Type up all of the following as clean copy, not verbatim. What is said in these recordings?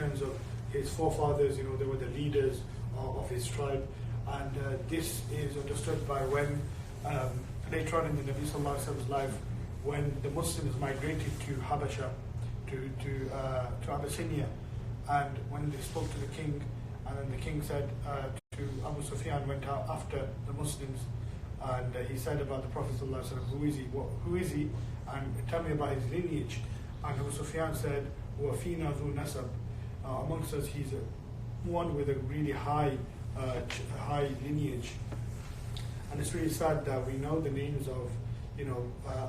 terms of his forefathers, they were the leaders of his tribe. And this is understood by when, later on in the Nabi Sallallahu Alaihi Wasallam's life, when the Muslims migrated to Habasha, to Abyssinia, and when they spoke to the king, and then the king said to Abu Sufyan, went out after the Muslims, and he said about the Prophet Sallallahu Alaihi Wasallam, who is he? And tell me about his lineage. And Abu Sufyan said, وَفِينَا ذُو نَسَبٍ, amongst us he's one with a really high lineage. And it's really sad that we know the names of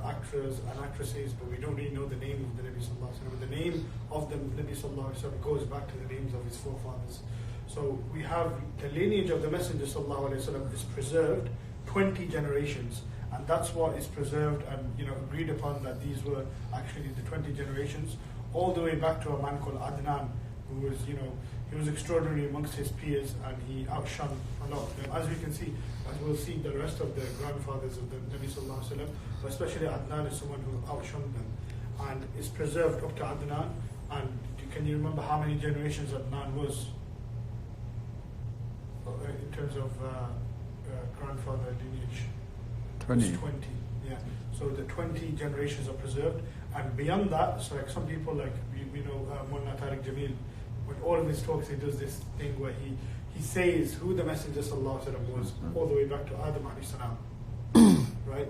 actors and actresses, but we don't really know the name of the Nabi Sallallahu Alaihi Wasallam. The name of the Nabi Sallallahu Alaihi Wasallam goes back to the names of his forefathers. So we have the lineage of the Messenger Sallallahu Alaihi Wasallam is preserved 20 generations, and that's what is preserved and agreed upon, that these were actually the 20 generations, all the way back to a man called Adnan, who was he was extraordinary amongst his peers, and he outshone a lot of them. As we can see, as we'll see, the rest of the grandfathers of the Nabi Sallallahu Alaihi Wasallam, but especially Adnan is someone who outshone them, and is preserved up to Adnan. And can you remember how many generations Adnan was in terms of grandfather lineage? 20. 20, yeah. So the 20 generations are preserved, and beyond that, so like some people, like we know Mullah Tariq Jamil, with all of his talks, he does this thing where he says who the Messenger Sallallahu Alaihi Wasallam was, all the way back to Adam alayhi salam, right?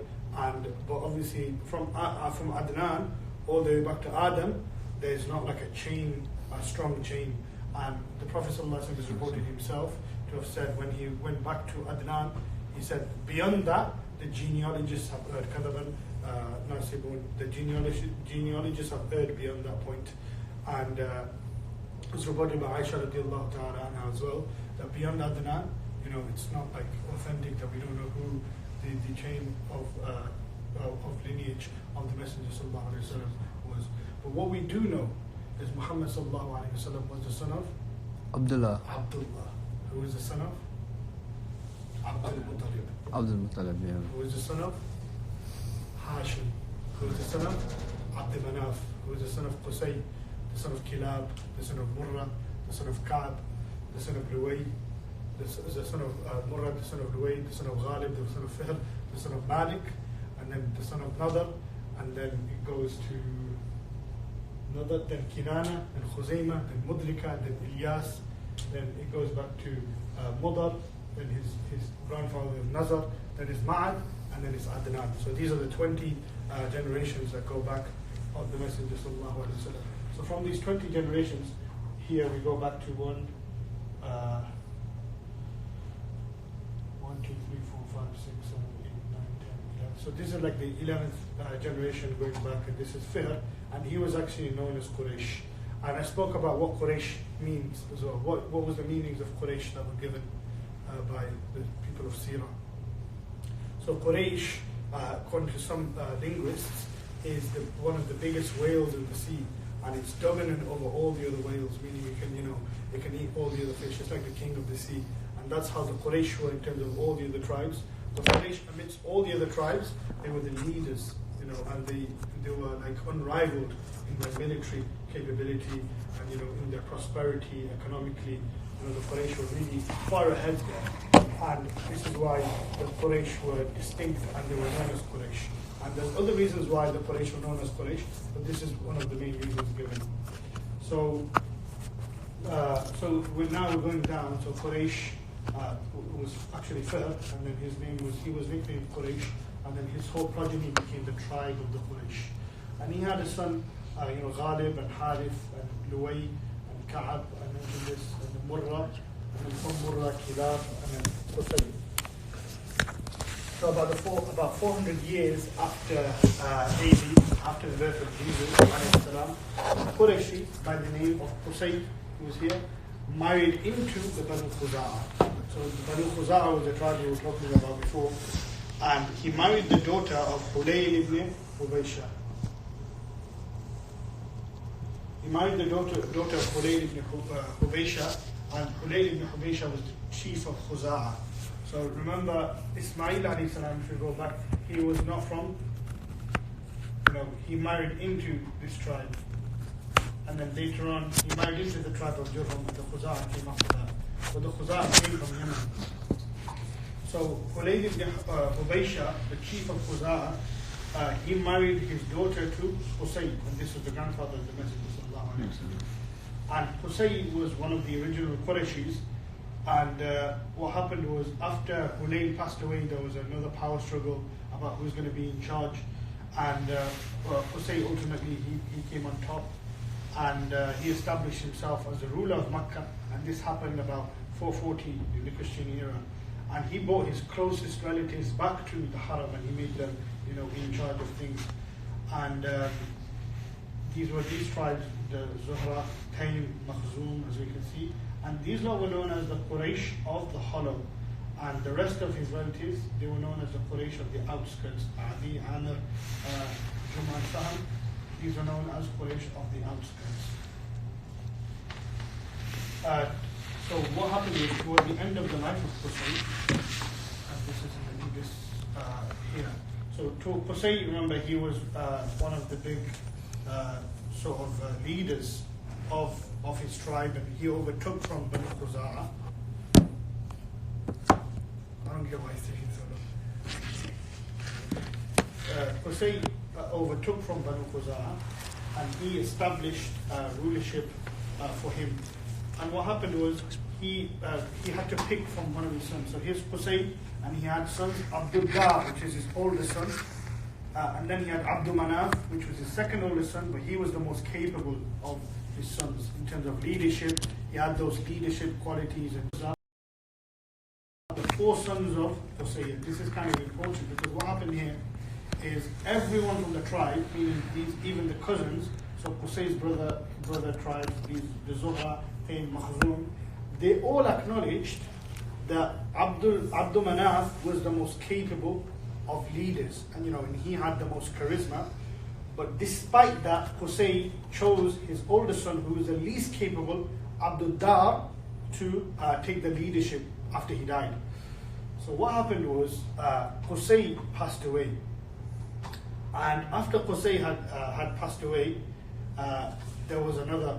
But obviously from Adnan all the way back to Adam, there's not like a strong chain. And the Prophet Sallallahu Alaihi Wasallam has reported himself to have said, when he went back to Adnan, he said, beyond that, the genealogists have heard Kadaban, Nasibun, the genealogists have heard beyond that point. And it's reported by Aisha radiallahu ta'ala anha as well, that beyond Adnan, it's not like authentic, that we don't know who the chain of lineage of the Messenger Sallallahu Alaihi Wasallam was. But what we do know is Muhammad Sallallahu Alaihi Wasallam was the son of Abdullah, who was the son of Abdul Muttalib, yeah. who was the son of Hashim, who was the son of Abd Manaf, who was the son of Qusay, the son of Kilab, the son of Murrah, the son of Ka'b, the son of Luway, the son of Murrah, the son of Luway, the son of Ghalib, the son of Fihr, the son of Malik, and then the son of Nadar, and then it goes to Nadar, then Kinana, then Khuzaymah, then Mudrika, then Ilyas, then it goes back to Mudar, then his grandfather is Nazar, then is Ma'ad, and then it's Adnan. So these are the 20 generations that go back of the Messenger Sallallahu Alaihi Wasallam. So from these 20 generations, here we go back to 1, 2, 3, 4, 5, 6, 7, 8, 9, 10, 11. So this is like the 11th generation going back, and this is Fihr, and he was actually known as Quraysh. And I spoke about what Quraysh means as well. What was the meanings of Quraysh that were given by the people of Seerah. So Quraysh, according to some linguists, is one of the biggest whales in the sea, and it's dominant over all the other whales, meaning it can eat all the other fish. It's like the king of the sea, and that's how the Quraysh were in terms of all the other tribes. But Quraysh, amidst all the other tribes, they were the leaders, and they were like unrivaled in their military capability and in their prosperity economically. The Quraysh were really far ahead there, and this is why the Quraysh were distinct and they were known as Quraysh. And there's other reasons why the Quraysh were known as Quraysh, but this is one of the main reasons given. So we're going down. So Quraysh was actually Fihr, and then he was nicknamed Quraysh, and then his whole progeny became the tribe of the Quraysh. And he had a son, Ghalib and Harith and Luway and Ka'b, and then this, and then Murrah, and then from Murrah, Kilab, and then Qusay. So about 400 years after after the birth of Jesus, Qurayshi, by the name of Qusay, who was here, married into the Banu Khuza'ah. So the Banu Khuza'ah was the tribe we were talking about before, and he married the daughter of Hulayl ibn Hubaysha. He married the daughter of Hulayl ibn Hubaysha, and Hulayl ibn Hubaysha was the chief of Khuza'ah. So remember, Ismail alayhi salam, if you go back, he was not from, he married into this tribe. and then later on he married into the tribe of Jurhum, and the Khuzaa came after that. But the Khuzaa came from Yemen. So Khulayd ibn Hubaysha, the chief of Khuzaa, he married his daughter to Qusay, and this was the grandfather of the Messenger sallallahu alaihi wasallam. And Qusay was one of the original Qurayshis. And what happened was, after Hunayn passed away, there was another power struggle about who's going to be in charge. And Qusay ultimately he came on top, and he established himself as the ruler of Makkah. And this happened about 440 in the Christian era. And he brought his closest relatives back to the Haram, and he made them, be in charge of things. And these tribes, the Zuhra, Taym, Makhzum, as we can see. And these were known as the Quraysh of the Hollow. And the rest of his relatives, they were known as the Quraysh of the outskirts. Adi, Amr, Jum and Saham. These were known as Quraysh of the outskirts. So what happened is, toward the end of the life of Qusay, and this is in the here. So to Qusay, remember, he was one of the big leaders of his tribe, and he overtook from Banu Khuzaa. I don't get why he's taking so long. Qusay overtook from Banu Khuzaa, and he established rulership for him. And what happened was, he had to pick from one of his sons. So here's Qusay, and he had sons, Abdul Dar, which is his oldest son, and then he had Abdul Manaf, which was his second oldest son, but he was the most capable of his sons in terms of leadership. He had those leadership qualities. And the four sons of Qusay. And this is kind of important, because what happened here is everyone from the tribe, meaning even the cousins, so Qusay's brother tribes, the Zuhra, Taym, Makhzum, they all acknowledged that Abdul Manaf was the most capable of leaders, and he had the most charisma. But despite that, Qusay chose his oldest son, who was the least capable, Abdul Dar, to take the leadership after he died. So what happened was, Qusay passed away. And after Qusay had passed away, there was another,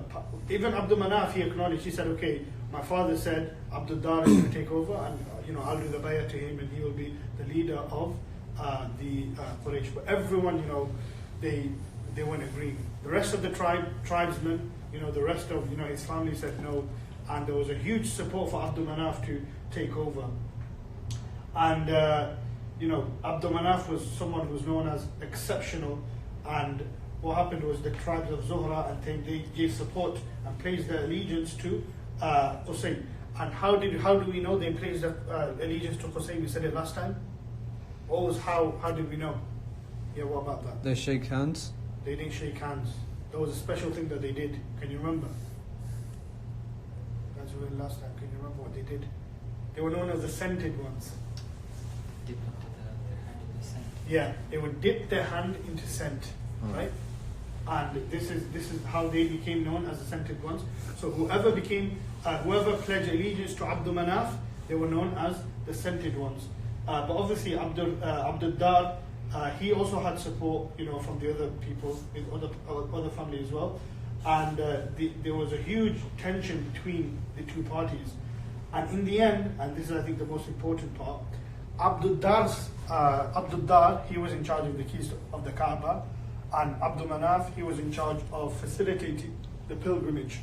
even Abdul Manaf, he acknowledged, he said, okay, my father said Abdul Dar is going to take over, and I'll do the bayah to him, and he will be the leader of the Quraysh. But everyone, they weren't agreeing. The rest of the tribesmen, the rest of his family said no, and there was a huge support for Abdul Manaf to take over. And Abdul Manaf was someone who was known as exceptional, and what happened was the tribes of Zuhra and Taym, they gave support and pledged their allegiance to Qusay. And how do we know they pledged their allegiance to Qusay? We said it last time. What was how did we know? Yeah, what about that? They shake hands? They didn't shake hands. There was a special thing that they did. Can you remember? That's what we did last time. Can you remember what they did? They were known as the scented ones. Dip their hand in the scent. Yeah, they would dip their hand into scent, right? And this is how they became known as the scented ones. So whoever pledged allegiance to Abdul Manaf, they were known as the scented ones. But obviously Abdul Dar, he also had support, from the other people, in other family as well. And there was a huge tension between the two parties. And in the end, and this is I think the most important part, Abdul Dar, he was in charge of the keys of the Kaaba, and Abdul Manaf, he was in charge of facilitating the pilgrimage.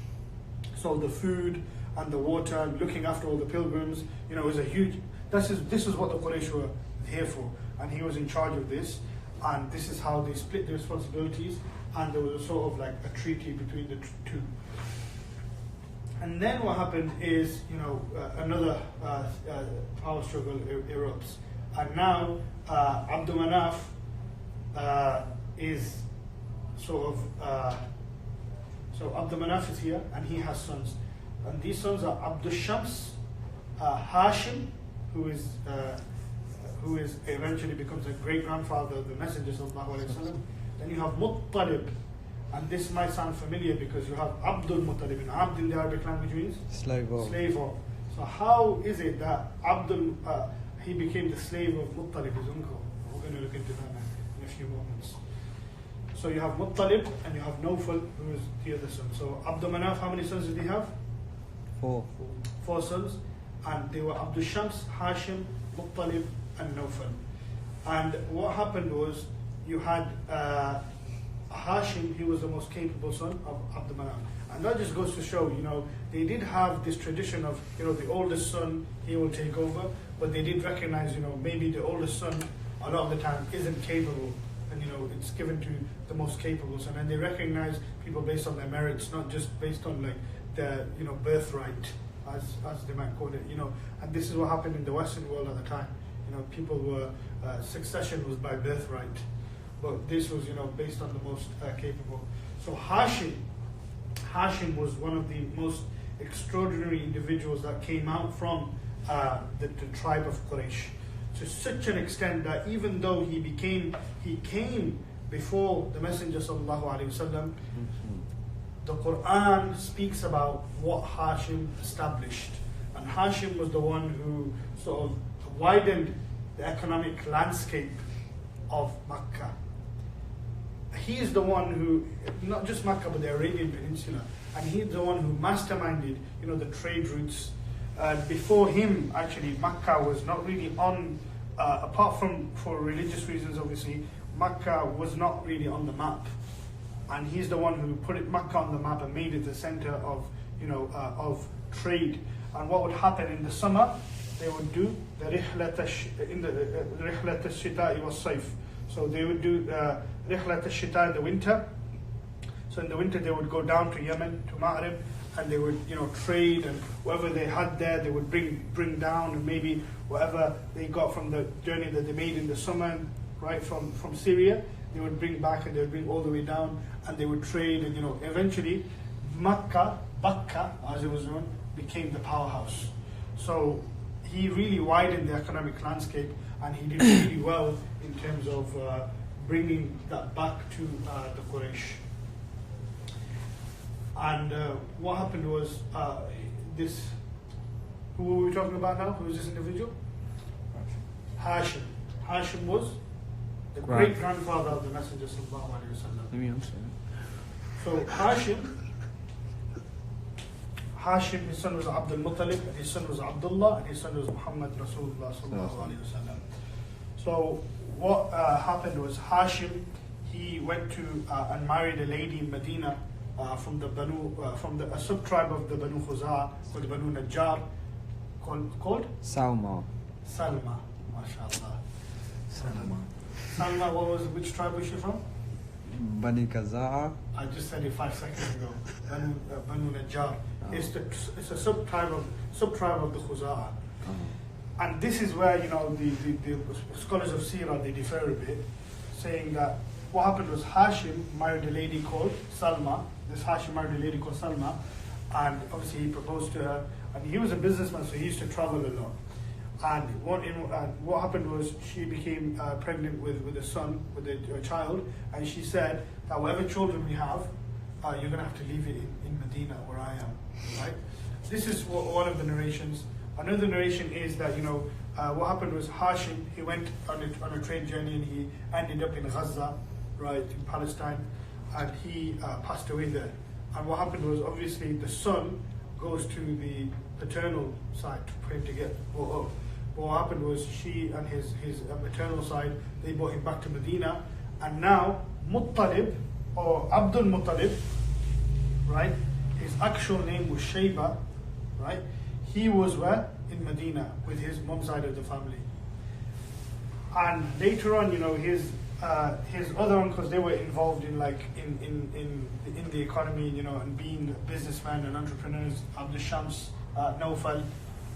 So the food and the water, looking after all the pilgrims, it was a huge, this is what the Quraysh were here for. And he was in charge of this, and this is how they split the responsibilities, and there was a sort of like a treaty between the two. And then what happened is, another power struggle erupts. And now Abdul Manaf is so Abdul Manaf is here, and he has sons. And these sons are Abdul Shams, Hashim, who is eventually becomes a great-grandfather of the Messenger sallallahu alaihi wasallam. Then you have Muttalib, and this might sound familiar because you have Abdul Muttalib, and Abd in the Arabic language means Slave of. So how is it that Abdul he became the slave of Muttalib, his uncle? We're going to look into that in a few moments. So you have Muttalib and you have Nawfal, who is the other son. So Abdul Manaf, how many sons did he have? 4. 4 sons. And they were Abdul Shams, Hashim, Muttalib, and Nawfal. And what happened was, you had Hashim, he was the most capable son of Abdul Manaf. And that just goes to show, they did have this tradition of, the oldest son, he will take over, but they did recognize, maybe the oldest son, a lot of the time, isn't capable. And, it's given to the most capable son. And they recognize people based on their merits, not just based on, like, their, birthright, as they might call it, And this is what happened in the Western world at the time. People were, succession was by birthright. But this was, based on the most capable. So Hashim was one of the most extraordinary individuals that came out from the tribe of Quraysh, to such an extent that even though he came before the Messenger sallallahu alaihi wasallam, the Quran speaks about what Hashim established, and Hashim was the one who sort of widened the economic landscape of Makkah. He is the one who, not just Makkah, but the Arabian Peninsula, and he's the one who masterminded, the trade routes. Before him, actually, Makkah was not really on, apart from for religious reasons, obviously, Makkah was not really on the map. And he's the one who put Makkah on the map and made it the center of, of trade. And what would happen in the summer, they would do the rihlat al-shita'i was-sayf. So they would do rihlat al-shita in the winter. So in the winter they would go down to Yemen, to Ma'rib, and they would, trade, and whatever they had there, they would bring down, and maybe whatever they got from the journey that they made in the summer, right, from Syria, they would bring back, and they would bring all the way down, and they would trade, and eventually Bakka, as it was known, became the powerhouse. So he really widened the economic landscape, and he did really well in terms of bringing that back to the Quraysh. And what happened was, who were we talking about now? Who is this individual? Hashim. Hashim was the great-grandfather of the Messenger sallallahu alaihi wasallam. So Hashim, his son was Abdul Muttalib, and his son was Abdullah, and his son was Muhammad Rasulullah sallallahu alaihi wasallam. So what happened was, Hashim, he went to and married a lady in Medina, from a sub-tribe of the Banu Khuzaa, called the Banu Najjar, called? Salma. Salma, mashallah. Salma, which tribe was she from? Bani Kaza'a. I just said it 5 seconds ago. Banu Najjar. It's a sub-tribe of the Khuzaa. And this is where, the scholars of Seerah, they differ a bit, saying that what happened was, Hashim married a lady called Salma. This Hashim married a lady called Salma, and obviously he proposed to her. And he was a businessman, so he used to travel a lot. And what happened was, she became pregnant with a son, with a child, and she said that whatever children we have, you're going to have to leave it in Medina, where I am. Right? This is one of the narrations. Another narration is that, what happened was, Hashim, he went on a trade journey, and he ended up in Gaza, right, in Palestine, and he passed away there. And what happened was, obviously, the son goes to the paternal side for him to get brought up. But what happened was, she and his maternal side, they brought him back to Medina, and now Muttalib, or Abdul Muttalib, right, his actual name was Shayba, right, he was where? In Medina, with his mom's side of the family. And later on, his other uncles, they were involved in the economy, and being businessmen and entrepreneurs. Abdul Shams, Nawfal,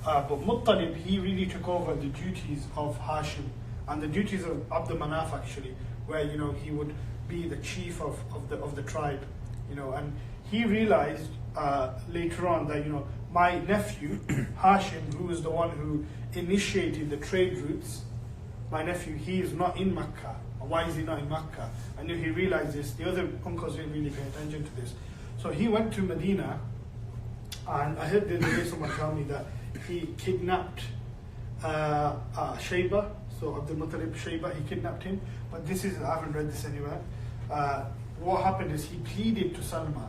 but Muttalib, he really took over the duties of Hashim and the duties of Abdul Manaf, actually, where he would be the chief of the tribe, and he realized later on that my nephew Hashim, who was the one who initiated the trade routes, my nephew, he is not in Makkah. Why is he not in Makkah? And he realized this. The other uncles didn't really pay attention to this. So he went to Medina, and I heard the other day someone tell me that he kidnapped Shayba. So Abdul Muttalib Shayba, he kidnapped him. But I haven't read this anywhere. what happened is he pleaded to Salma.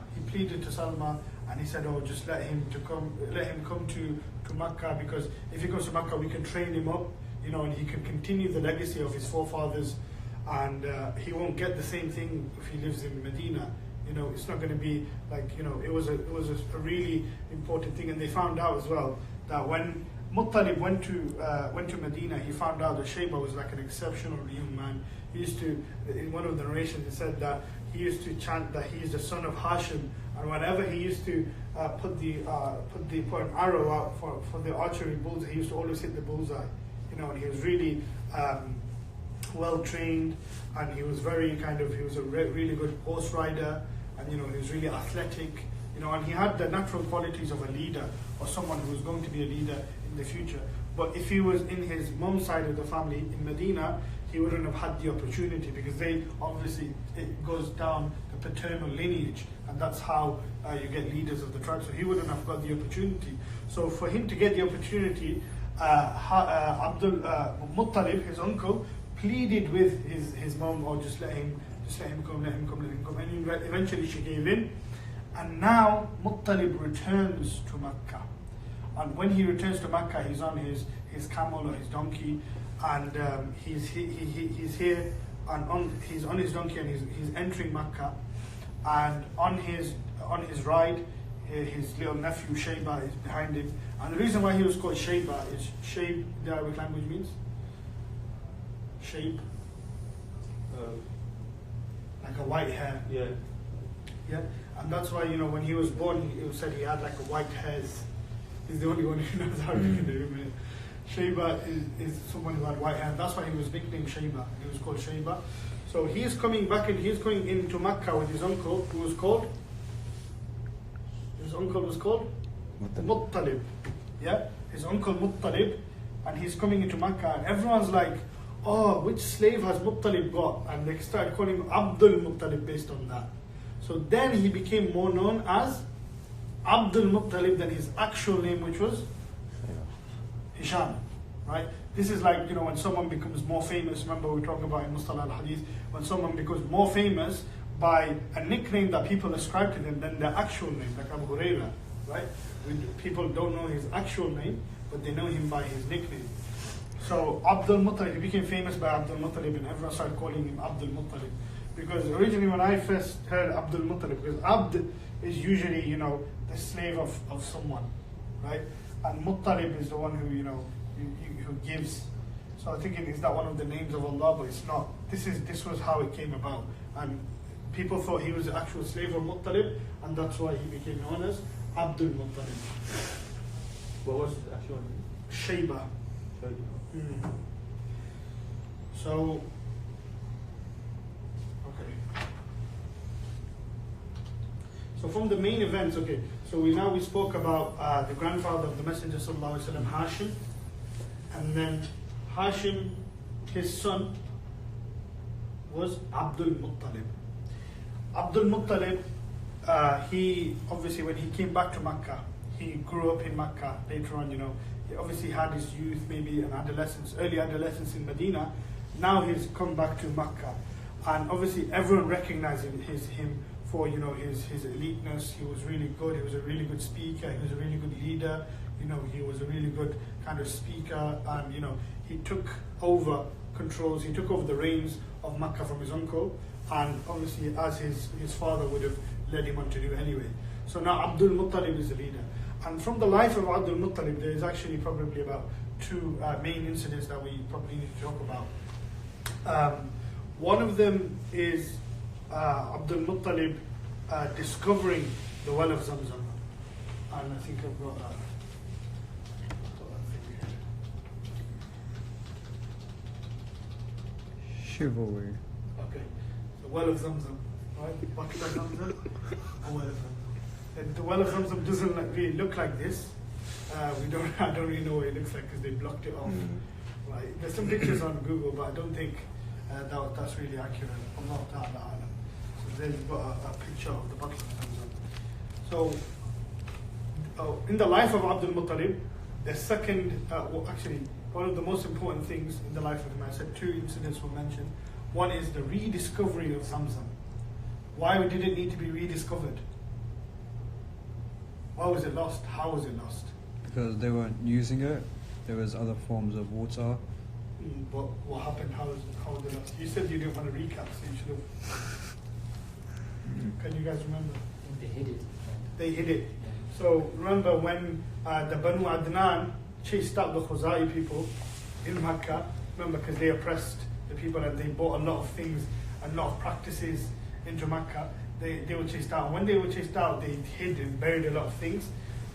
And he said, "Oh, just let him come to Makkah, because if he goes to Makkah, we can train him up, and he can continue the legacy of his forefathers, and he won't get the same thing if he lives in Medina. It's not going to be like, it was a really important thing." And they found out as well that when Muttalib went to Medina, he found out that Shayba was like an exceptional young man. He used to, in one of the narrations, it said that he used to chant that he is the son of Hashim, and whenever he used to put an arrow out for the archery bullseye, he used to always hit the bullseye. And he was really well trained, and he was he was a really good horse rider, and he was really athletic, and he had the natural qualities of a leader, or someone who was going to be a leader in the future. But if he was in his mom's side of the family in Medina, he wouldn't have had the opportunity, because it goes down the paternal lineage, and that's how you get leaders of the tribe. So he wouldn't have got the opportunity. So for him to get the opportunity, Abdul Muttalib, his uncle, pleaded with his mom, "Oh, just let him come, and eventually she gave in. And now Muttalib returns to Makkah, and when he returns to Makkah, he's on his camel or his donkey, and he's here, and he's on his donkey, and he's entering Makkah, and on his ride, his little nephew Shayba is behind him. And the reason why he was called Shayba is Shayb, the Arabic language means shape, like a white hair. Yeah, and that's why when he was born, it was said he had like a white hairs. He's the only one who knows how to do it. Shayba is someone who had white hair. That's why he was nicknamed Shayba. He was called Shayba. So he's coming back, and he's going into Makkah with his uncle, who was called. His uncle was called Muttalib. Yeah, his uncle Muttalib, and he's coming into Makkah, and everyone's like, "Oh, which slave has Muttalib got?" And they started calling him Abdul Muttalib based on that. So then he became more known as Abdul Muttalib than his actual name, which was Hisham. Right? This is like, when someone becomes more famous. Remember, we talked about in Mustalah al-Hadith, when someone becomes more famous by a nickname that people ascribe to them than their actual name, like Abu Hurairah, right? People don't know his actual name, but they know him by his nickname. So Abdul Muttalib, he became famous by Abdul Muttalib, and everyone started calling him Abdul Muttalib. Because originally when I first heard Abdul Muttalib, because Abd is usually, the slave of someone, right? And Muttalib is the one who, who gives. So I think is that one of the names of Allah, but it's not. This was how it came about. And people thought he was the actual slave of Muttalib, and that's why he became known as Abdul Muttalib. What was his actual name? Shayba. So, okay. So from the main events, so we spoke about the grandfather of the Messenger Sallallahu Alaihi Wasallam, Hashim, and then Hashim, his son, was Abdul Muttalib. Abdul Muttalib, he obviously, when he came back to Makkah, he grew up in Makkah. Later on, he obviously had his youth, maybe an adolescence, early adolescence in Medina. Now he's come back to Makkah, and obviously everyone recognized him for his eliteness. He was really good. He was a really good speaker. He was a really good leader. He was a really good kind of speaker, and he took over controls. He took over the reins of Makkah from his uncle, and obviously as his father would have led him on to do anyway. So now Abdul Muttalib is the leader. And from the life of Abdul Muttalib, there is actually probably about two main incidents that we probably need to talk about. One of them is Abdul Muttalib discovering the well of Zamzam. And I think I've got that. Chivalry. Okay, the well of Zamzam, right? The bucket of Zamzam, a well of Zamzam. And the well of Zamzam doesn't really look like this. I don't really know what it looks like because they blocked it off. Right? There's some pictures on Google, but I don't think that's really accurate. Allah Ta'ala Alam. So there's got a picture of the bucket of Zamzam. So, in the life of Abdul Muttalib, the second, actually, one of the most important things in the life of him, I said two incidents were mentioned. One is the rediscovery of Zamzam. Why did it need to be rediscovered? Why was it lost? How was it lost? Because they weren't using it. There was other forms of water. But what happened? How was it lost? You said you didn't want to recap, so you should have. Can you guys remember? They hid it. They hid it. Yeah. So remember when the Banu Adnan chased out the Khuzai people in Mecca, remember, because they oppressed the people and they brought a lot of things, a lot of practices into Mecca. They were chased out. When they were chased out, they hid and buried a lot of things.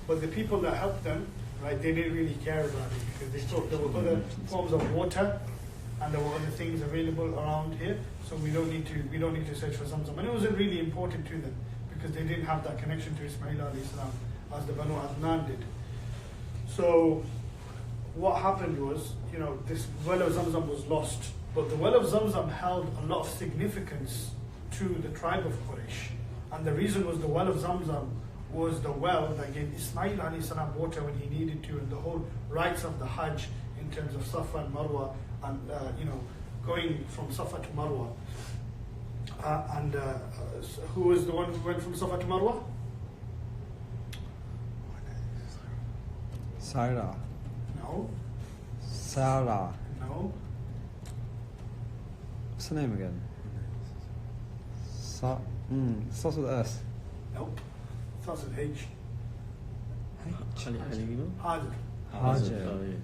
But the people that helped them, right, they didn't really care about it because they thought there were other forms of water and there were other things available around here. So we don't need to search for Zamzam. And it wasn't really important to them because they didn't have that connection to Ismail alayhi salam as the Banu Adnan did. So what happened was, this well of Zamzam was lost, but the well of Zamzam held a lot of significance to the tribe of Quraysh. And the reason was the well of Zamzam was the well that gave Ismail alayhi salam water when he needed to, and the whole rites of the Hajj in terms of Safa and Marwa, and going from Safa to Marwa. Who was the one who went from Safa to Marwa? Seerah. No. Seerah. No. What's the name again? Starts with S. Nope. Starts with H. Halima? Hajar. Hajar.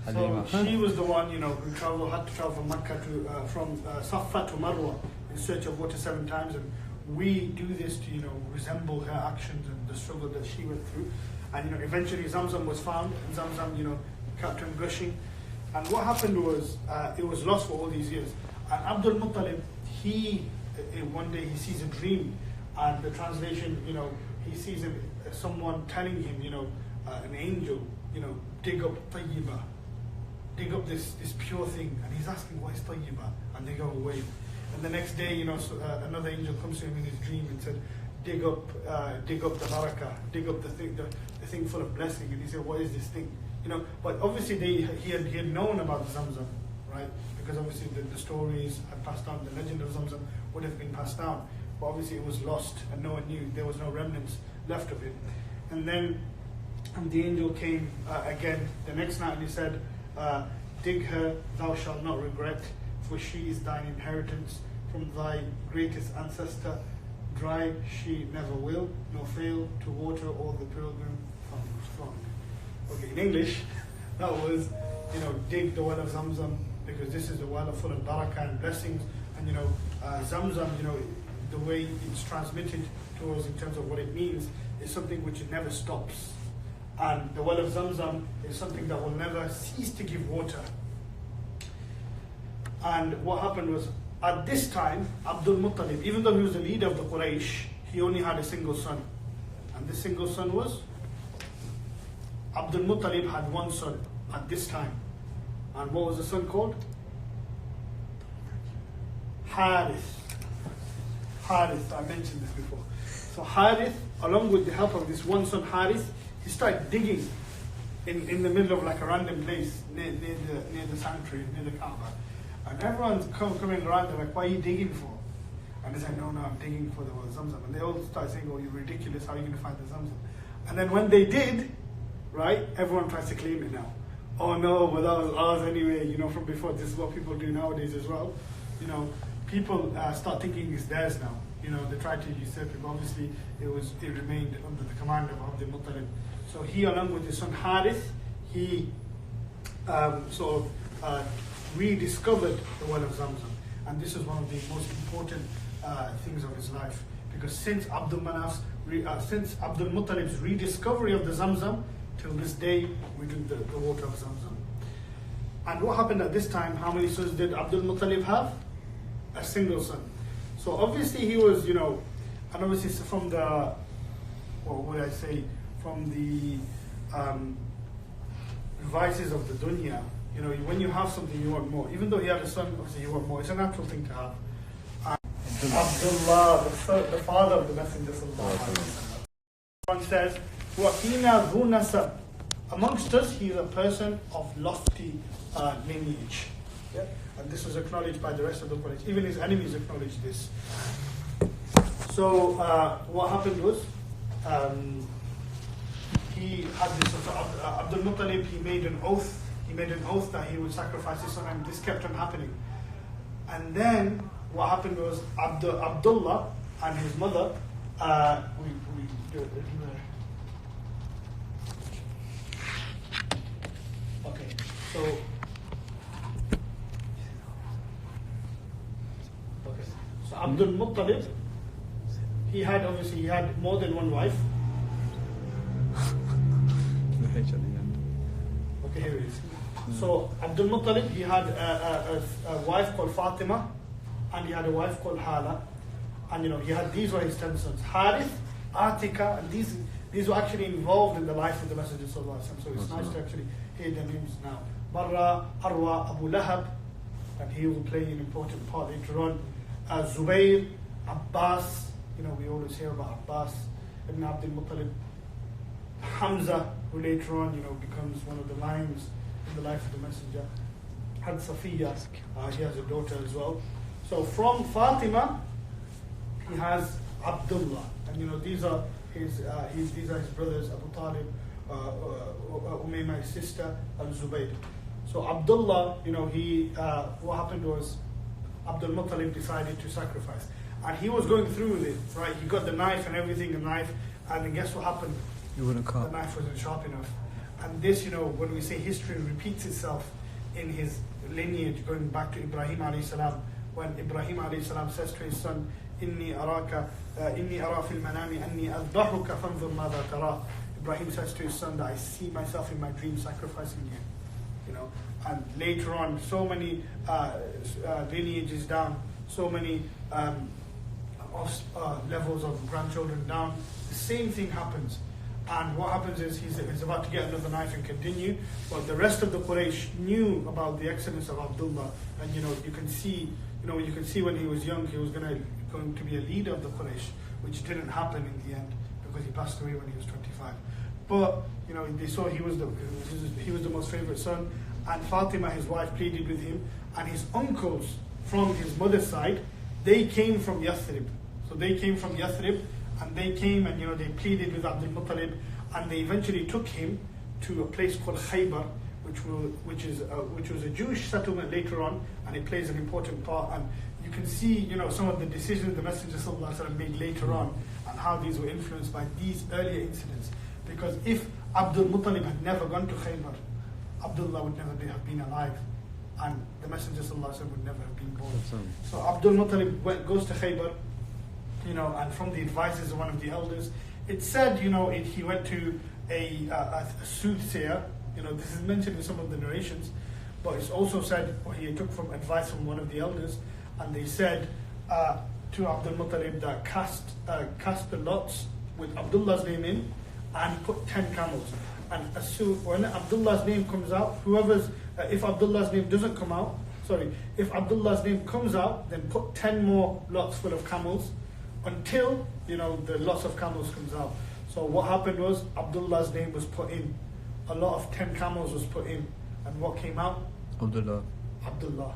So Halima. she was the one, who had to travel from Mecca to from Safa to Marwa in search of water 7 times, and we do this to resemble her actions and the struggle that she went through. And eventually Zamzam was found, and Zamzam kept on gushing. And what happened was it was lost for all these years. And Abdul Muttalib, one day he sees a dream, and the translation, he sees someone telling him, an angel, dig up Tayyibah, dig up this pure thing, and he's asking what is Tayyibah, and they go away. And the next day, another angel comes to him in his dream and said, dig up the barakah, dig up the thing full of blessing. And he said, what is this thing? But obviously he had known about Zamzam, right? Because obviously the stories had passed down, the legend of Zamzam would have been passed down. But obviously it was lost and no one knew, there was no remnants left of it. And then the angel came again the next night and he said, dig her, thou shalt not regret, for she is thine inheritance from thy greatest ancestor. Dry she never will, nor fail to water all the pilgrim throng. Okay, in English, that was, dig the well of Zamzam, because this is the well full of barakah and blessings. And Zamzam, the way it's transmitted to us in terms of what it means, is something which never stops. And the well of Zamzam is something that will never cease to give water. And what happened was, at this time, Abdul Muttalib, even though he was the leader of the Quraysh, he only had a single son. And this single son was? Abdul Muttalib had one son at this time. And what was the son called? Harith. Harith, I mentioned this before. So Harith, along with the help of this one son Harith, he started digging in the middle of like a random place near the sanctuary, near the Kaaba. And everyone's coming around, they're like, what are you digging for? And they said, no, I'm digging for the Zamzam. And they all start saying, oh, you're ridiculous, how are you going to find the Zamzam? And then when they did, right, everyone tries to claim it now. Oh no, but that was ours anyway, from before. This is what people do nowadays as well. People start thinking it's theirs now. They try to usurp it, but obviously it remained under the command of Abdul Muttalib. So he, along with his son Harith, he rediscovered the well of Zamzam. And this is one of the most important things of his life. Because since Abdul Muttalib's rediscovery of the Zamzam, till this day, we drink the water of Zamzam. And what happened at this time, how many sons did Abdul Muttalib have? A single son. So obviously he was, and obviously from the, what would I say, from the vices of the dunya, when you have something, you want more. Even though he had a son, obviously you want more. It's a natural thing to have. Abdullah, the father of the Messenger sallallahu alaihi wasallam. One says, وَفِينَا ذُو نَسَبٍ. Amongst us, he is a person of lofty lineage. Yeah? And this was acknowledged by the rest of the Quraysh. Even his enemies acknowledged this. So what happened was, he had this. Abdul Muttalib. He made an oath. He made an oath that he would sacrifice his son, and this kept on happening. And then what happened was Abdullah and his mother. We do it. Okay, so Abdul Muttalib, he had more than one wife. The H at the end. Okay, here it is. So Abdul Muttalib, he had a wife called Fatima, and he had a wife called Hala, and these were his 10 sons: Harith, Atika, and these were actually involved in the life of the Messenger Sallallahu Alaihi Wasallam. So it's nice to actually hear their names now. Barra, Arwa, Abu Lahab, and he will play an important part later on. Zubayr, Abbas, we always hear about Abbas ibn Abdul Muttalib. Hamza, who later on, becomes one of the lions in the life of the Messenger. Had Safiya, he has a daughter as well. So from Fatima, he has Abdullah, and these are his brothers, Abu Talib, Umayma, his sister, and Zubayr. So Abdullah, what happened was Abdul Muttalib decided to sacrifice, and he was going through with it, right? He got the knife and everything, and then guess what happened? You wouldn't cut. The knife wasn't sharp enough. And this, when we say history repeats itself in his lineage, going back to Ibrahim alayhi salam, when Ibrahim alayhi salam says to his son, Inni ara fil manami anni adbahuka fanzur madha tara. Ibrahim says to his son that I see myself in my dream sacrificing you. And later on, so many lineages down, so many levels of grandchildren down, the same thing happens. And what happens is he's about to get another knife and continue, but the rest of the Quraysh knew about the excellence of Abdullah, and you can see when he was young, he was going to be a leader of the Quraysh, which didn't happen in the end because he passed away when he was 25. But they saw he was the most favorite son, and Fatima, his wife, pleaded with him, and his uncles from his mother's side, they came from Yathrib. So they came from Yathrib. And they came and they pleaded with Abdul Muttalib, and they eventually took him to a place called Khaybar, which was a Jewish settlement later on, and it plays an important part. And you can see some of the decisions the Messenger Sallallahu Alaihi Wasallam made later on, and how these were influenced by these earlier incidents. Because if Abdul Muttalib had never gone to Khaybar, Abdullah would never have been alive, and the Messenger Sallallahu Alaihi Wasallam would never have been born. So Abdul Muttalib goes to Khaybar. And from the advices of one of the elders, it said, he went to a soothsayer. This is mentioned in some of the narrations, but it's also said, or he took from advice from one of the elders, and they said to Abdul Muttalib that cast the lots with Abdullah's name in, and put 10 camels. And when Abdullah's name comes out, if Abdullah's name doesn't come out, if Abdullah's name comes out, then put 10 more lots full of camels, until the lots of camels comes out. So what happened was Abdullah's name was put in. A lot of 10 camels was put in, and what came out? Abdullah.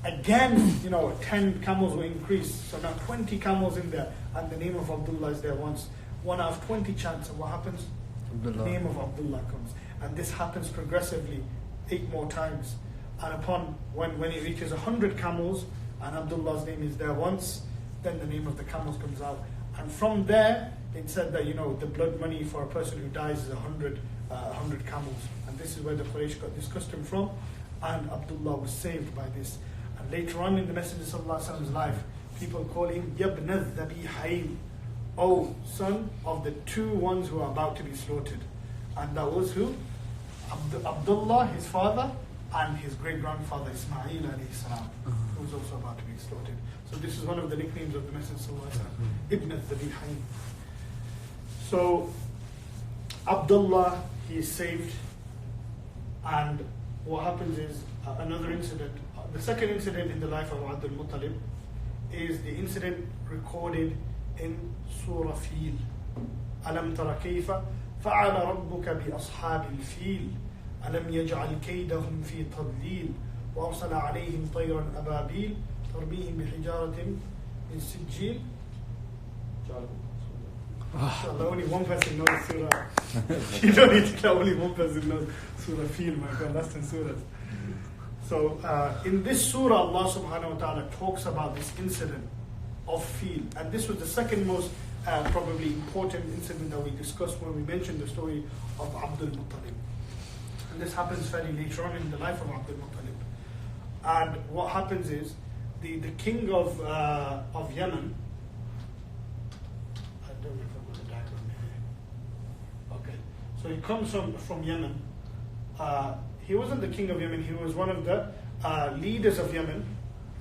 Again, 10 camels were increased. So now 20 camels in there, and the name of Abdullah is there once. 1 out of 20 chance, and what happens? Abdullah. The name of Abdullah comes, and this happens progressively 8 more times. And when it reaches 100 camels, and Abdullah's name is there once, then the name of the camels comes out. And from there, it said that, the blood money for a person who dies is 100 camels. And this is where the Quraysh got this custom from. And Abdullah was saved by this. And later on in the Messenger Sallallahu Alaihi Wasallam's life, people call him Yabna Dhabihayn, son of the 2 ones who are about to be slaughtered. And that was who? Abdullah, his father, and his great-grandfather Ismail alayhi salam, who was also about to be slaughtered. So this is one of the nicknames of the Messenger Sallallahu Alaihi Wasallam, Ibn al-Dhabihayn. So Abdullah, he is saved, and what happens is another incident. The second incident in the life of Abdul Muttalib is the incident recorded in Surah Fil. Alam tara kayfa fa'ala rabbuka bi ashabil fil alam yaj'al kaydahum fi tadlil wa arsala alayhim tayran ababil ترميهم بحجارة من سجيل Inshallah, only one person knows Surah. You don't need to tell only one person knows Surah Fil, my God, that's 10 surahs. So in this surah, Allah subhanahu wa ta'ala talks about this incident of Fil. And this was the second most probably important incident that we discussed when we mentioned the story of Abdul Muttalib. And this happens fairly later on in the life of Abdul Muttalib. And what happens is, the king of Yemen, I don't know if I've got a diagram here. Okay, so he comes from Yemen. He wasn't the king of Yemen, he was one of the leaders of Yemen,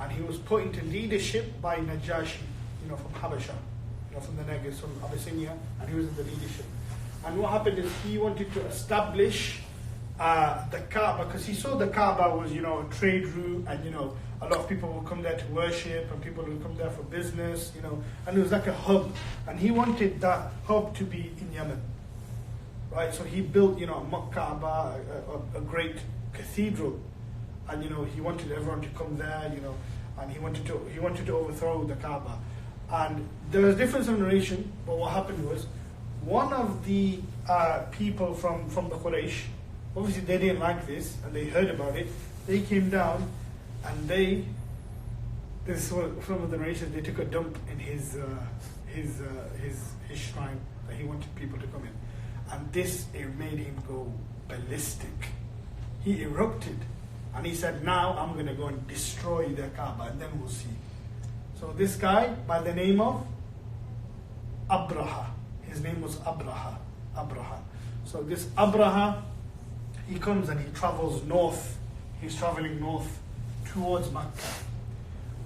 and he was put into leadership by Najashi, from Habasha, from the Negus, from Abyssinia, and he was in the leadership. And what happened is he wanted to establish the Kaaba, because he saw the Kaaba was, a trade route, and a lot of people would come there to worship, and people would come there for business, and it was like a hub, and he wanted that hub to be in Yemen. Right, so he built, Kaaba, a great cathedral, and he wanted everyone to come there, and he wanted to overthrow the Kaaba. And there was difference in narration, but what happened was, one of the people from the Quraysh, obviously they didn't like this, and they heard about it. They came down, and this was some of the narrations. They took a dump in his shrine that he wanted people to come in. And it made him go ballistic. He erupted, and he said, now I'm going to go and destroy the Kaaba, and then we'll see. So this guy, by the name of Abraha, his name was Abraha. So this Abraha, he comes and he travels north. He's traveling north towards Mecca.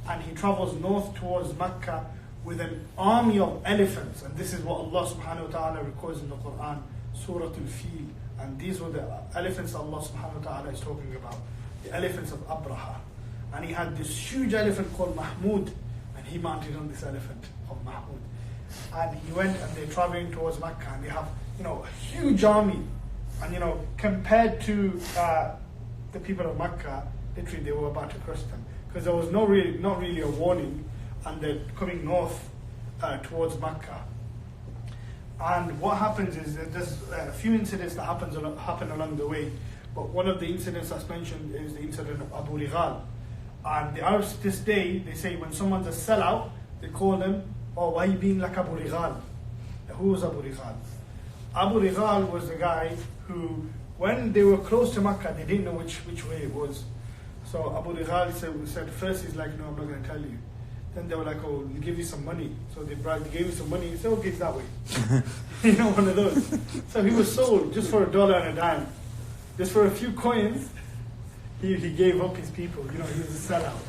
And he travels north towards Mecca with an army of elephants. And this is what Allah subhanahu wa ta'ala records in the Quran, Surah Al-Fil. And these were the elephants Allah subhanahu wa ta'ala is talking about, the elephants of Abraha. And he had this huge elephant called Mahmud, and he mounted on this elephant of Mahmud. And he went, and they're traveling towards Mecca, and they have, a huge army. And, compared to the people of Mecca, literally they were about to crush them. Because there was not really a warning, and they're coming north towards Mecca. And what happens is that there's a few incidents that happen along the way. But one of the incidents that's mentioned is the incident of Abu Righal. And the Arabs to this day, they say when someone's a sellout, they call them, oh, why are you being like Abu Righal? Who was Abu Righal? Abu Righal was the guy who, when they were close to Mecca, they didn't know which way it was. So Abu Righal said first, he's like, no, I'm not going to tell you. Then they were like, oh, we'll give you some money. So they gave him some money. He said, okay, it's that way. One of those. So he was sold just for $1 and a dime. Just for a few coins, he gave up his people. He was a sellout.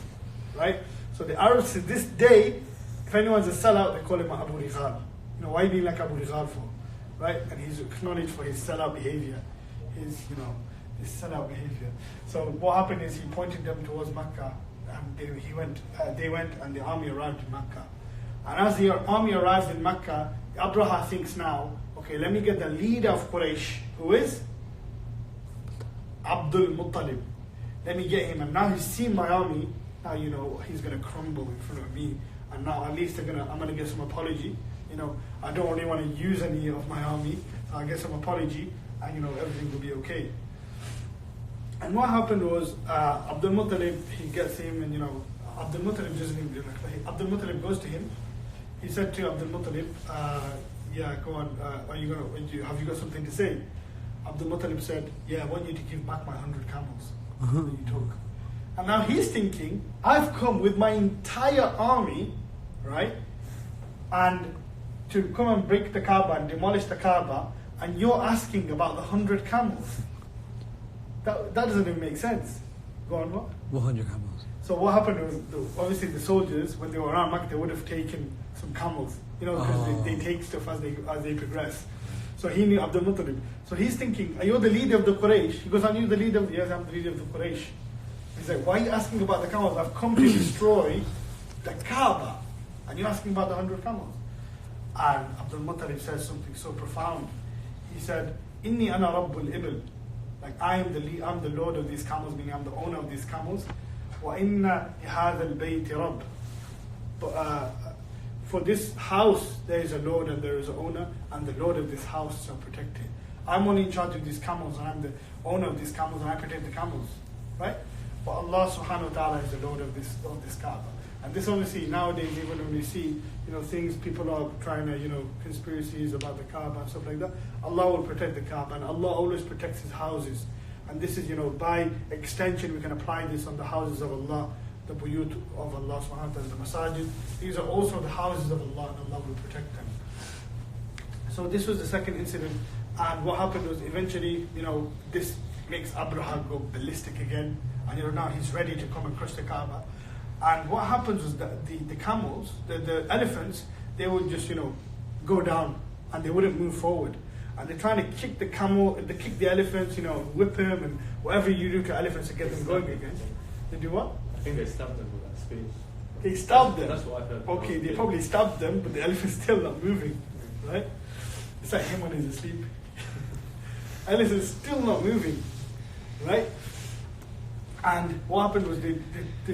Right? So the Arabs to this day, if anyone's a sellout, they call him Abu Righal. Why be like Abu Righal for? Right? And he's acknowledged for his sellout behavior. His sellout behavior. So what happened is he pointed them towards Mecca. And they went, and the army arrived in Mecca. And as the army arrives in Mecca, Abraha thinks now, okay, let me get the leader of Quraysh, who is Abdul Muttalib. Let me get him. And now he's seen my army. Now, he's going to crumble in front of me. And now at least I'm going to get some apology. I don't really want to use any of my army. So I'll get some apology, and, everything will be okay. And what happened was, Abdul Muttalib, he gets him, and Abdul Muttalib doesn't even do it. Abdul Muttalib goes to him. He said to Abdul Muttalib, yeah, go on, have you got something to say? Abdul Muttalib said, yeah, I want you to give back my 100 camels that you took. And now he's thinking, I've come with my entire army, right? And to come and break the Kaaba and demolish the Kaaba, and you're asking about the 100 camels. That doesn't even make sense. Go on, what? 100 camels. So what happened was, obviously the soldiers, when they were around Makkah, they would have taken some camels, because they take stuff as they progress. So he knew Abdul Muttalib. So he's thinking, are you the leader of the Quraysh? He goes, are you the leader? Yes, I'm the leader of the Quraysh. He's like, why are you asking about the camels? I've come to destroy the Kaaba, and you're asking about the 100 camels. And Abdul Muttalib says something so profound. He said, Inni ana rabbul ibil. Like, I'm the lord of these camels, meaning I'm the owner of these camels. وَإِنَّ لِهَذَا الْبَيْتِ رَبٍّ. for this house there is a Lord and there is an owner, and the Lord of this house shall protect it. I'm only in charge of these camels, and I'm the owner of these camels, and I protect the camels, right? But Allah subhanahu wa ta'ala is the Lord of this Kaaba. And this obviously nowadays, even when we see, things, people are trying to, conspiracies about the Kaaba and stuff like that, Allah will protect the Kaaba, and Allah always protects His houses. And this is, by extension, we can apply this on the houses of Allah, the buyut of Allah subhanahu wa ta'ala, the masajid. These are also the houses of Allah, and Allah will protect them. So this was the second incident, and what happened was eventually, this makes Abraha go ballistic again, and now he's ready to come and crush the Kaaba. And what happens was that the camels, the elephants, they would just, go down and they wouldn't move forward. And they're trying to kick the elephants, whip them and whatever you do to elephants to get them going again. They do what? I think they stabbed them with that spear. They stabbed them? That's what I heard. Okay, they probably stabbed them, but the elephant's still not moving, right? It's like him when he's asleep. Elephant's still not moving, right? And what happened was they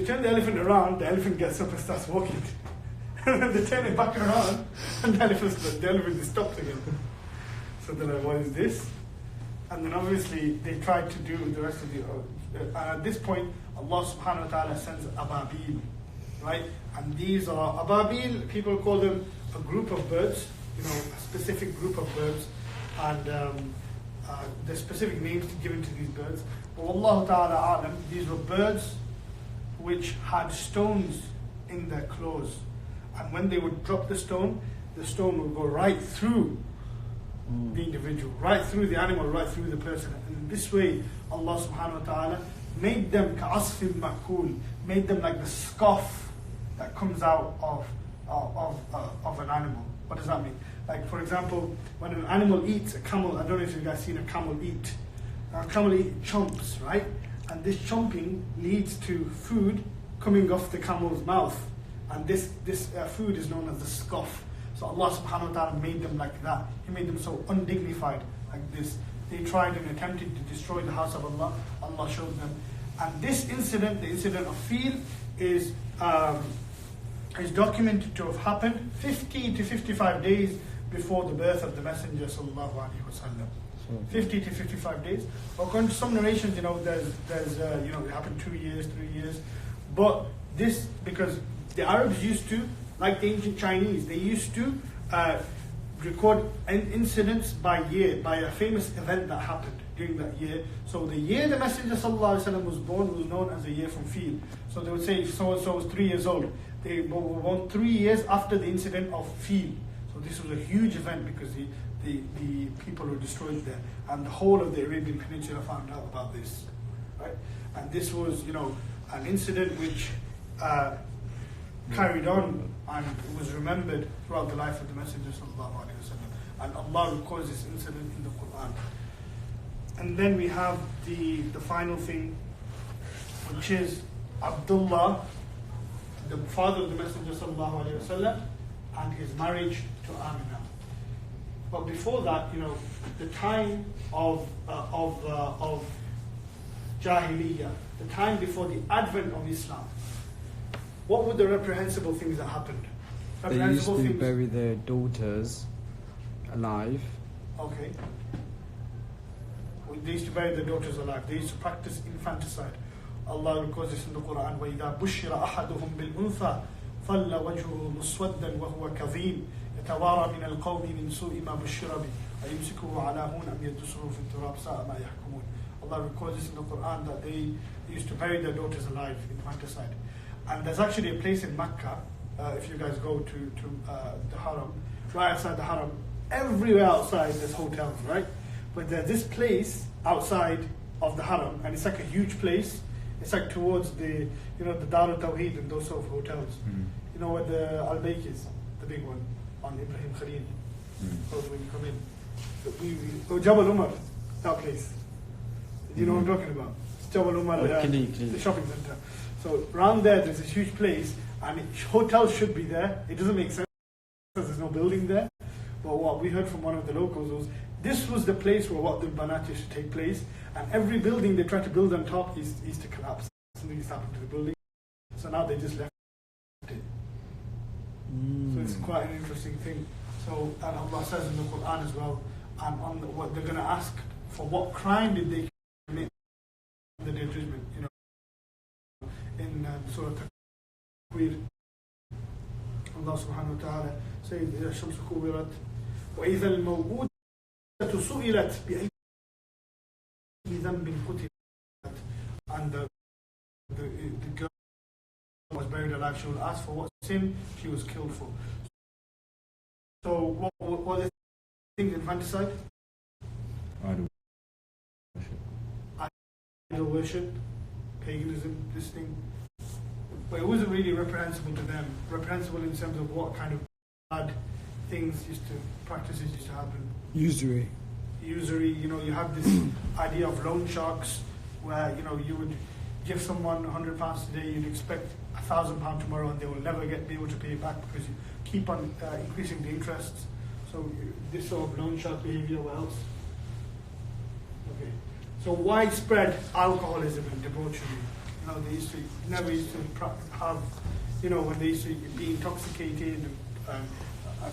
turned the elephant around, the elephant gets up and starts walking. And then they turn it back around, and the elephant stops again. So they're like, what is this? And then obviously they tried to do the rest of the... and at this point, Allah subhanahu wa ta'ala sends Ababil, right? And these are... Ababil, people call them a group of birds, a specific group of birds. And there's specific names given to these birds. But Allah ta'ala alam, these were birds which had stones in their claws. And when they would drop the stone would go right through the individual, right through the animal, right through the person. And in this way, Allah subhanahu wa ta'ala made them ka'asfin ma'kul, made them like the scoff that comes out of an animal. What does that mean? Like, for example, when an animal eats, a camel, I don't know if you guys seen a camel eat. A camel chomps, right? And this chomping leads to food coming off the camel's mouth. And this food is known as the scoff. So Allah subhanahu wa ta'ala made them like that. He made them so undignified like this. They tried and attempted to destroy the house of Allah. Allah showed them. And this incident, the incident of Fil, is documented to have happened 50 to 55 days before the birth of the Messenger sallallahu alaihi wasallam. 50 to 55 days. According to some narrations, there's it happened 2 years, 3 years. But this, because the Arabs used to, like the ancient Chinese, they used to record incidents by year, by a famous event that happened during that year. So the year the Messenger ﷺ was born was known as a year from Fil. So they would say if so-and-so was 3 years old, they were born 3 years after the incident of Fil. So this was a huge event because the people were destroyed there. And the whole of the Arabian Peninsula found out about this. Right? And this was, an incident which carried on and was remembered throughout the life of the Messenger sallallahu alaihi wasallam. And Allah records this incident in the Quran. And then we have the final thing, which is Abdullah, the father of the Messenger sallallahu alaihi wasallam, and his marriage to Amina. But before that, the time of Jahiliyyah, the time before the advent of Islam, what were the reprehensible things that happened? They used to bury their daughters alive. Okay. They used to bury their daughters alive. They used to practice infanticide. Allah records this in the Quran. وَإِذَا بُشِّرَ أَحَدُهُمْ بِالْأُنثَى ظَلَّ وَجْهُهُ مُسْوَدًّا وَهُوَ كَظِيمٌ يَتَوَارَى مِنَ الْقَوْمِ مِنْ سُوءِ مَا بُشِّرَ بِهِ أَيُمْسِكُهُ عَلَى هُونٍ أَمْ يَدُسُّهُ فِي التُّرَابِ سَاءَ مَا يَحْكُمُونَ. Allah records this in the Quran that they used to bury their daughters alive, infanticide. And there's actually a place in Mecca, if you guys go to the Haram, right outside the Haram, everywhere outside there's hotels, right? But there's this place outside of the Haram, and it's like a huge place. It's like towards the Dar al-Tawheed and those sort of hotels. You know where the Al-Baik is, the big one, on Ibrahim Khalil. When you come in. Jabal Umar, that place. You know what I'm talking about? It's Jabal Umar, the shopping center. So around there's this huge place, and hotels should be there. It doesn't make sense because there's no building there. But what we heard from one of the locals was, this was the place where what the Banat used to take place, and every building they tried to build on top used to collapse. Something used to happen to the building. So now they just left it. So it's quite an interesting thing. So, and Allah says in the Quran as well, and on what they're going to ask for, what crime did they commit on the day of judgment? You know, in Surah Takwir, Allah subhanahu wa ta'ala says, إِذَا الشَّمْسُ كُوِّرَتْ وَإِذَا الْمَوْءُودَةُ سُئِلَتْ بِأَيِّ ذَنْبٍ قُتِلَتْ. And the girl was buried alive, she will ask for what sin she was killed for. So what is things infanticide? Idol worship, paganism, this thing. But it wasn't really reprehensible to them. Reprehensible in terms of what kind of bad things practices used to happen. Usury. Usury, you know, you have this idea of loan sharks where, you know, you would give someone £100 today, you'd expect £1,000 tomorrow, and they will never be able to pay it back because you keep on increasing the interests. So this sort of loan shark behavior, what else? Okay. So widespread alcoholism and debauchery. You know, they never used to have, you know, when they used to be intoxicated,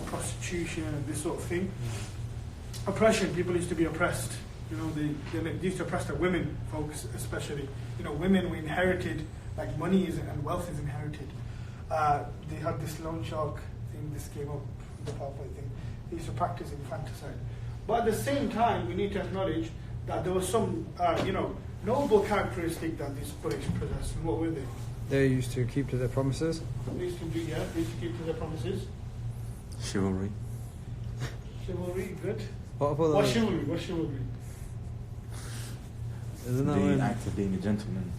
prostitution and this sort of thing. Oppression, people used to be oppressed. You know, they used to oppress the women, folks especially. You know, women were inherited, like money and wealth is inherited. They had this loan shark thing, this came up, the pathway thing. They used to practice infanticide. But at the same time, we need to acknowledge that there was some, you know, noble characteristic that these Quraysh possessed. And what were they? They used to keep to their promises. They used to do, yeah, they used to keep to their promises. Chivalry. Chivalry, good. What's chivalry? What's chivalry? Isn't that The when... act of being a gentleman.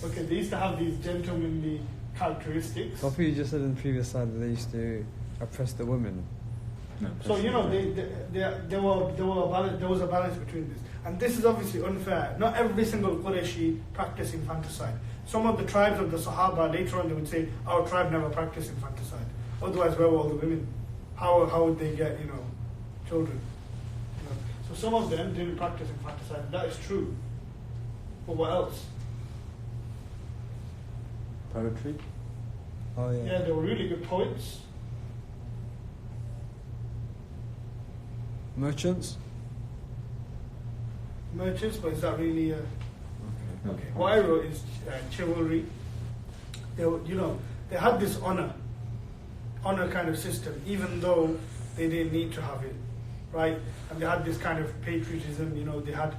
Okay, they used to have these gentlemanly characteristics. I thought you just said in the previous slide that they used to oppress the women. No, So you know, there was a balance between this, and this is obviously unfair. Not every single Qurayshi practiced infanticide. Some of the tribes of the Sahaba later on they would say, our tribe never practiced infanticide. Otherwise, where were all the women? How would they get, you know, children? You know? So some of them didn't practice infanticide. That is true. But what else? Poetry. Oh yeah. Yeah, they were really good poets. Merchants. Merchants, but is that really? Okay. What I wrote is chivalry. They were, you know, they had this honor kind of system, even though they didn't need to have it, right? And they had this kind of patriotism. You know, they had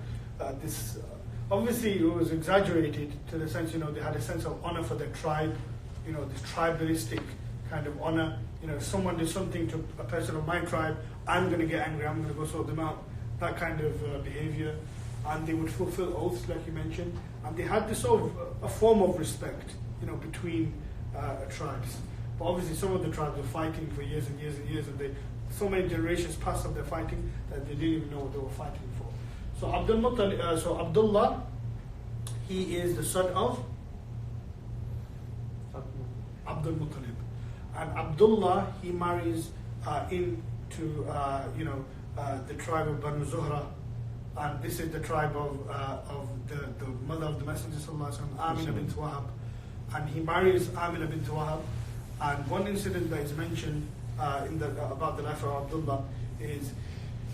this. Obviously, it was exaggerated to the sense, you know, they had a sense of honor for their tribe. You know, this tribalistic kind of honor. You know, if someone did something to a person of my tribe, I'm going to get angry. I'm going to go sort them out. That kind of behavior. And they would fulfill oaths, like you mentioned. And they had this sort of a form of respect, you know, between tribes. But obviously, some of the tribes were fighting for years and years and years, and so many generations passed of their fighting that they didn't even know what they were fighting for. So Abdullah, he is the son of Abdul Muttalib, and Abdullah he marries into the tribe of Banu Zuhra, and this is the tribe of the mother of the Messenger Sallallahu Alaihi Wasallam, Amina bint Wahab, and he marries Amina bint Wahab. And one incident that is mentioned about the life of Abdullah is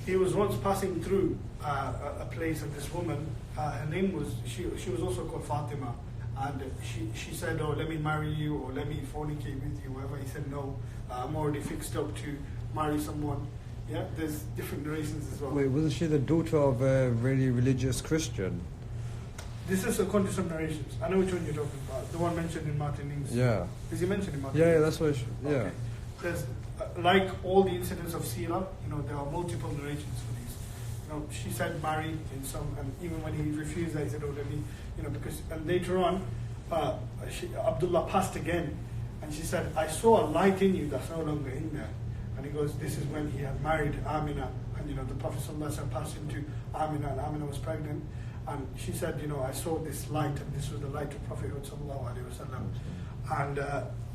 he was once passing through a place, and this woman, her name was, she was also called Fatima, and she said, oh, let me marry you, or let me fornicate with you, whatever. He said, no, I'm already fixed up to marry someone. Yeah, there's different narrations as well. Wait, wasn't she the daughter of a really religious Christian? This is according to some narrations. I know which one you're talking about. The one mentioned in Martin Ing's. Yeah. Is he mentioned in Martin? Yeah, that's what. Yeah. Okay. There's like all the incidents of Seerah, you know, there are multiple narrations for these. You know, she said marry in some, and even when he refused, I said, oh, let me, you know, because and later on, Abdullah passed again, and she said, I saw a light in you that's no longer in there. And he goes, this is when he had married Amina, and you know, the Prophet ﷺ passed into Amina, and Amina was pregnant. And she said, you know, I saw this light, and this was the light of Prophet ﷺ. And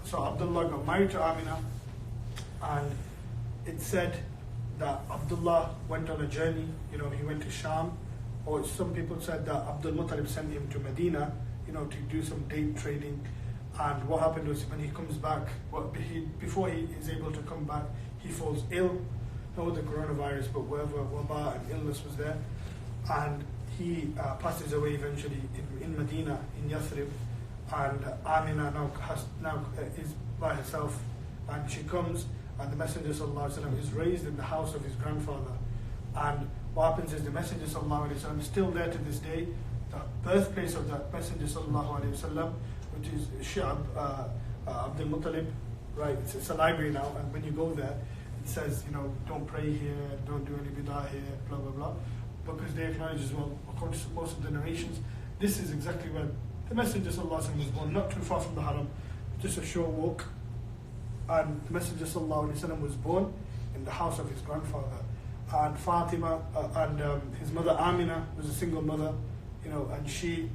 so Abdullah got married to Amina, and it said that Abdullah went on a journey, you know, he went to Sham, or some people said that Abdul Muttalib sent him to Medina, you know, to do some date trading. And what happened was when he comes back, before he is able to come back, he falls ill. Not with the coronavirus, but whatever wabah and illness was there. And he passes away eventually in Medina, in Yathrib. And Amina now is by herself. And she comes, and the Messenger ﷺ is raised in the house of his grandfather. And what happens is the Messenger ﷺ is still there to this day. The birthplace of the Messenger ﷺ, which is Shi'ab Abdul Muttalib, right? It's a library now, and when you go there, it says, don't pray here, don't do any bidah here, blah, blah, blah. Because they acknowledge as well, according to most of the narrations, this is exactly where the Messenger ﷺ was born, not too far from the Haram, just a short walk. And the Messenger ﷺ was born in the house of his grandfather. And Fatima and his mother Amina was a single mother, and she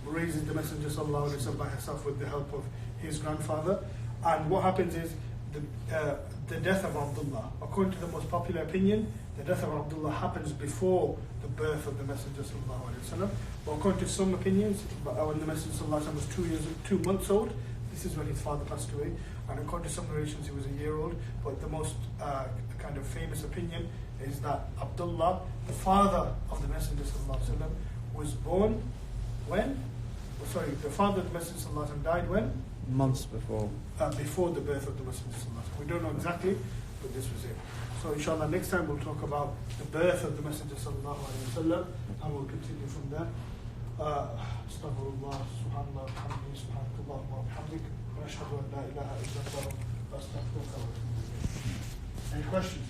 raises the Messenger ﷺ by herself with the help of his grandfather. And what happens is the death of Abdullah, according to the most popular opinion, the death of Abdullah happens before the birth of the Messenger ﷺ. But according to some opinions, when the Messenger ﷺ was 2 months old, this is when his father passed away. And according to some narrations, he was a year old. But the most kind of famous opinion is that Abdullah, the father of the Messenger ﷺ, was born when? The father of the Messenger ﷺ died when? Months before. Before the birth of the Messenger ﷺ. We don't know exactly, but this was it. So inshallah, next time we'll talk about the birth of the Messenger ﷺ, and we'll continue from there. Astaghfirullah, subhanallah, alhamdulillah, subhanallah, wa bihamdik, wa ashhadu an la ilaha illa Allah, wa astaghfiruka wa atubu ilayk. Any questions?